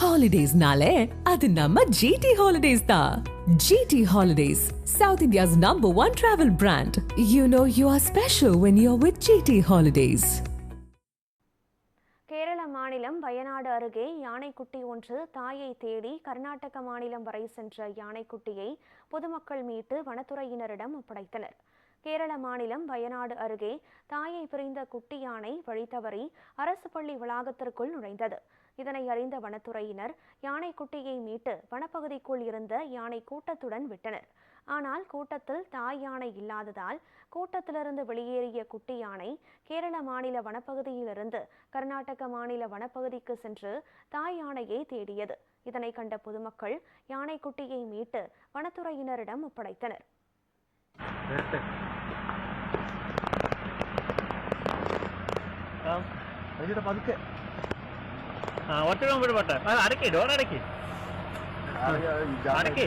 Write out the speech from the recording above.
Holidays-nale, adu namma GT Holidays da. GT Holidays, South India's #1 travel brand. You know you are special when you're with GT Holidays. Kerala மாநிலம் வயநாடு அருகே யானைக்குட்டி ஒன்று தாயை தேடி கர்நாடக மாநிலம் வரை சென்ற யானைக்குட்டியை பொதுமக்கள் மீட்டு வனத்துறையினரிடம் ஒப்படைத்தனர். கேரள மாநிலம் வயநாடு அருகே தாயை பிரிந்த குட்டி யானை வழி தவறி அரசு பள்ளி வளாகத்திற்குள் நுழைந்தது. இதனை அறிந்த வனத்துறையினர் யானைக்குட்டியை மீட்டு வனப்பகுதிக்குள் இருந்த யானை கூட்டத்துடன் விட்டனர். ஆனால் கூட்டத்தில் தாய் யானை இல்லாததால் கூட்டத்திலிருந்து வெளியேறிய குட்டி யானை கேரள மாநில வனப்பகுதியிலிருந்து கர்நாடக மாநில வனப்பகுதிக்கு சென்று தாய் யானையை தேடியது. இதனை கண்ட பொதுமக்கள் யானைக்குட்டியை மீட்டு வனத்துறையினரிடம் ஒப்படைத்தனர். அடக்கி